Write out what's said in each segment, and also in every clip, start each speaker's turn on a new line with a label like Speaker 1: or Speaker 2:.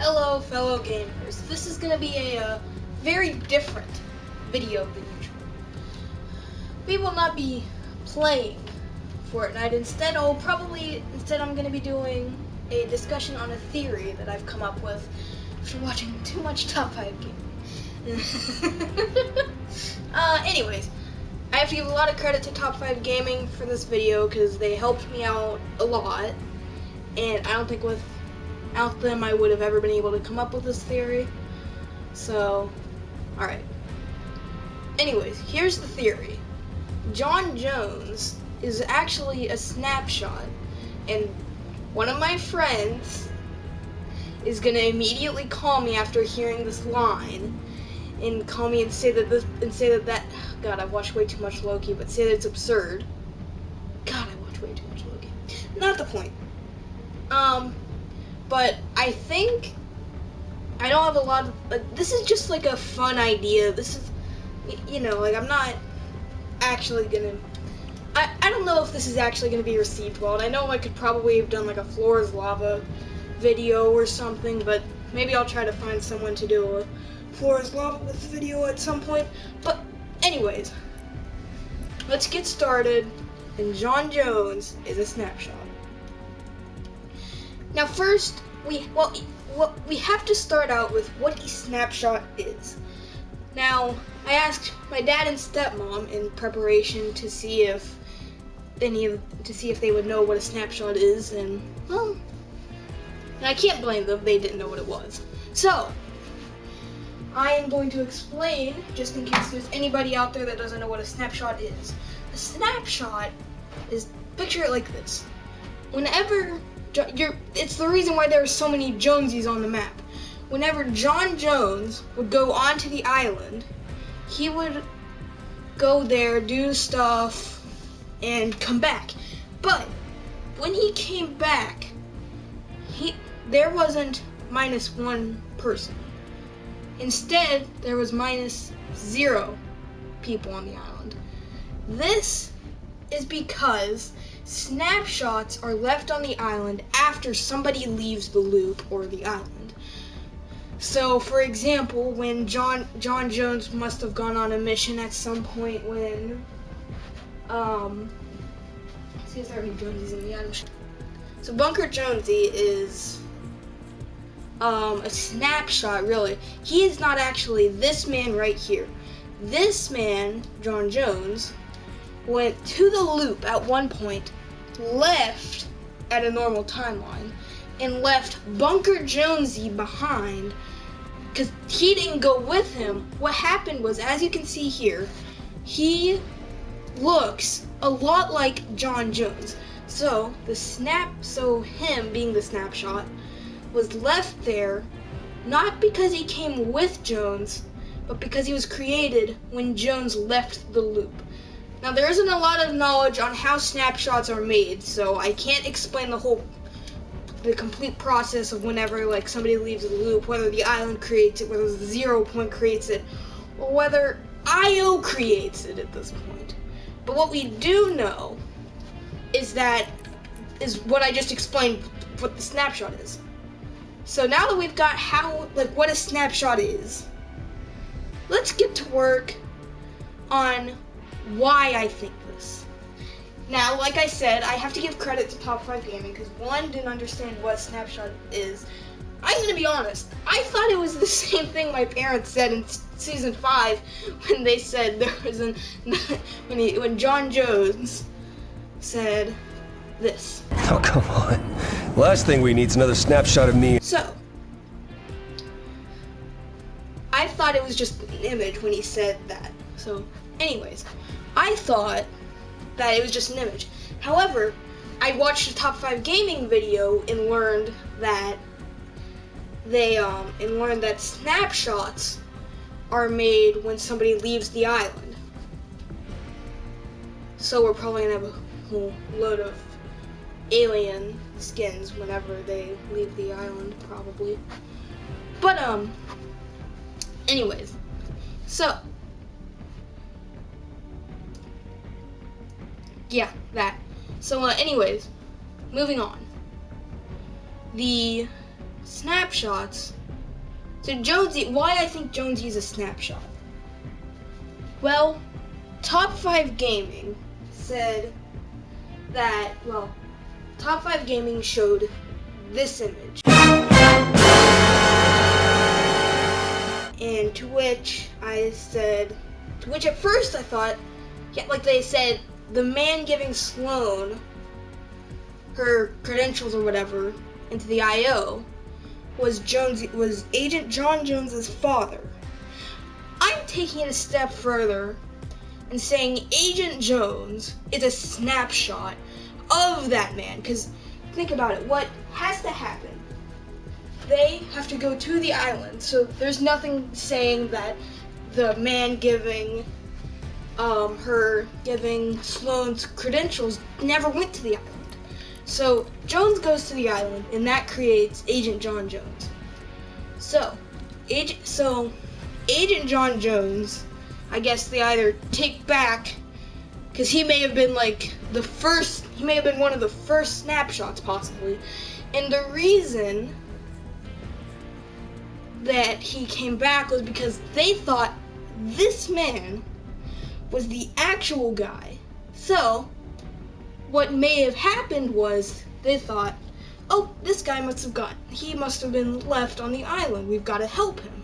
Speaker 1: Hello, fellow gamers. This is going to be a very different video than usual. We will not be playing Fortnite. Instead, I'm going to be doing a discussion on a theory that I've come up with after watching too much Top 5 gaming. Anyways, I have to give a lot of credit to Top 5 Gaming for this video because they helped me out a lot, and I don't think without them I would have ever been able to come up with this theory. So, alright. Anyways, here's the theory. John Jones is actually a snapshot, and one of my friends is gonna immediately call me after hearing this line and call me and say that God, I've watched way too much Loki, but say that it's absurd. God, I watched way too much Loki. Not the point. But I think I don't have a lot of, this is just like a fun idea. This is, like I'm not actually gonna, I don't know if this is actually gonna be received well, and I know I could probably have done like a Floor is Lava video or something, but maybe I'll try to find someone to do a Floor is Lava with video at some point. But anyways, let's get started, and John Jones is a snapshot. Now first, we have to start out with what a snapshot is. Now, I asked my dad and stepmom in preparation to see if they would know what a snapshot is, and well, and I can't blame them, they didn't know what it was. So, I am going to explain, just in case there's anybody out there that doesn't know what a snapshot is. A snapshot is, picture it like this. Whenever it's the reason why there are so many Jonesies on the map. Whenever John Jones would go onto the island, he would go there, do stuff, and come back. But when he came back, there wasn't -1 person. Instead, there was -0 people on the island. This is because snapshots are left on the island after somebody leaves the loop or the island. So, for example, when John Jones must have gone on a mission at some point when, see if there are any Jonesies in the island. So Bunker Jonesy is, a snapshot, really. He is not actually this man right here. This man, John Jones, went to the loop at one point, left at a normal timeline, and left Bunker Jonesy behind because he didn't go with him. What happened was, as you can see here, he looks a lot like John Jones. So him being the snapshot was left there not because he came with Jones, but because he was created when Jones left the loop. Now, there isn't a lot of knowledge on how snapshots are made, so I can't explain the complete process of whenever like somebody leaves the loop, whether the island creates it, whether the 0 point creates it, or whether IO creates it at this point. But what we do know is what I just explained, what the snapshot is. So now that we've got what a snapshot is, let's get to work on why I think this. Now, like I said, I have to give credit to Top 5 Gaming because one didn't understand what a snapshot is. I'm gonna be honest, I thought it was the same thing my parents said in season 5 when they said there was when John Jones said this.
Speaker 2: Oh, come on. Last thing we need is another snapshot of me.
Speaker 1: So, I thought it was just an image when he said that. So, anyways, I thought that it was just an image. However, I watched a Top 5 Gaming video and learned that snapshots are made when somebody leaves the island. So we're probably gonna have a whole load of alien skins whenever they leave the island, probably. But anyways, so yeah, that. So anyways, moving on. The snapshots. So Jonesy, why I think Jonesy is a snapshot? Well, Top 5 Gaming said that, well, Top 5 Gaming showed this image. And to which at first I thought, yeah, like they said, the man giving Sloane her credentials or whatever into the IO was Agent John Jones's father. I'm taking it a step further and saying Agent Jones is a snapshot of that man, because think about it, what has to happen? They have to go to the island, so there's nothing saying that the man giving Sloane's credentials never went to the island. So Jones goes to the island, and that creates Agent John Jones. So Agent John Jones, I guess they either take back, because he may have been one of the first snapshots possibly, and the reason that he came back was because they thought this man was the actual guy. So what may have happened was they thought, oh, this guy he must have been left on the island. We've got to help him.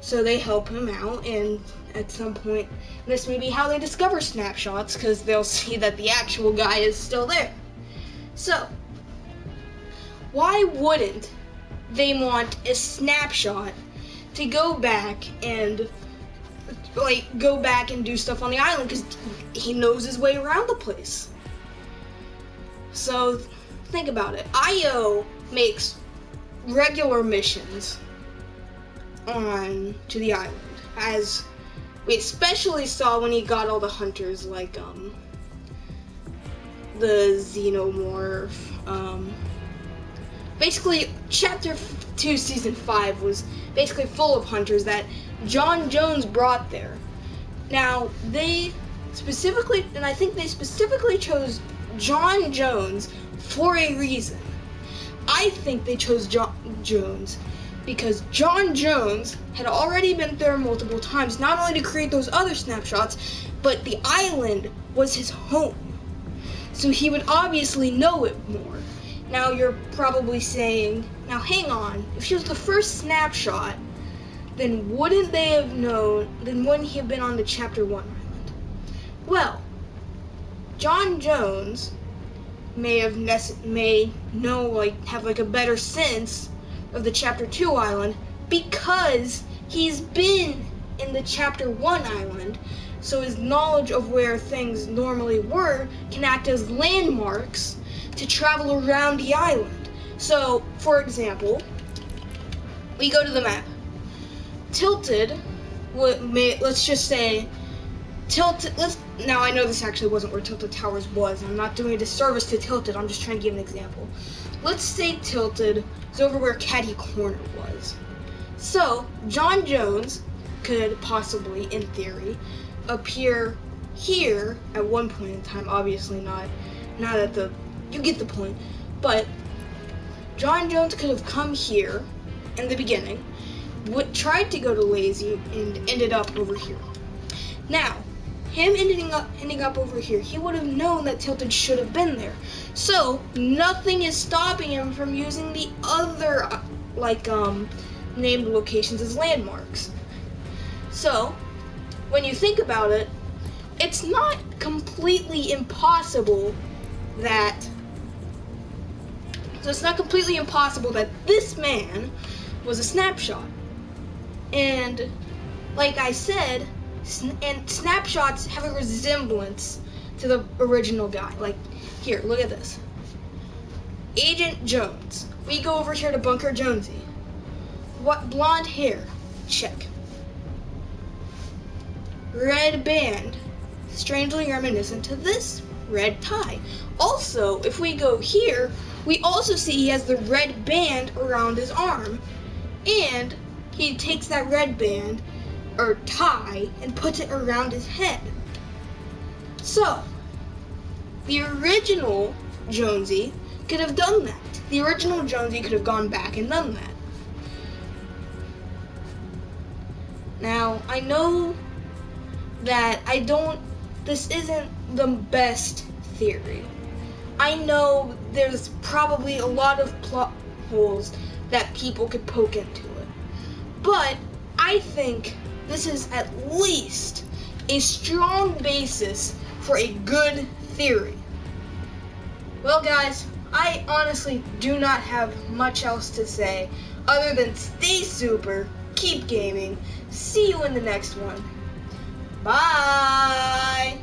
Speaker 1: So they help him out, and at some point, this may be how they discover snapshots, because they'll see that the actual guy is still there. So, why wouldn't they want a snapshot to go back and do stuff on the island, because he knows his way around the place? So think about it. IO makes regular missions on to the island, as we especially saw when he got all the hunters, like the Xenomorph. Basically, Chapter 2, Season 5 was basically full of hunters that John Jones brought there. Now, I think they specifically chose John Jones for a reason. I think they chose John Jones because John Jones had already been there multiple times, not only to create those other snapshots, but the island was his home. So he would obviously know it more. Now you're probably saying, now hang on, if she was the first snapshot, then wouldn't he have been on the Chapter 1 island? Well, John Jones have a better sense of the Chapter 2 island because he's been in the Chapter 1 island, so his knowledge of where things normally were can act as landmarks to travel around the island. So, for example, we go to the map. Tilted, let's just say, now I know this actually wasn't where Tilted Towers was. I'm not doing a disservice to Tilted, I'm just trying to give an example. Let's say Tilted is over where Caddy Corner was. So, John Jones could possibly, in theory, appear here at one point in time. Obviously not you get the point. But John Jones could have come here in the beginning, tried to go to Lazy, and ended up over here. Now, him ending up over here, he would have known that Tilted should have been there. So, nothing is stopping him from using the other, named locations as landmarks. So, when you think about it, it's not completely impossible that this man was a snapshot. And, like I said, and snapshots have a resemblance to the original guy. Like, here, look at this. Agent Jones. We go over here to Bunker Jonesy. What? Blonde hair. Check. Red band. Strangely reminiscent to this. Red tie. Also, if we go here, we also see he has the red band around his arm. And he takes that red band or tie and puts it around his head. So, the original Jonesy could have done that. The original Jonesy could have gone back and done that. Now, I know that this isn't the best theory. I know there's probably a lot of plot holes that people could poke into it. But I think this is at least a strong basis for a good theory. Well, guys, I honestly do not have much else to say other than stay super, keep gaming, see you in the next one. Bye!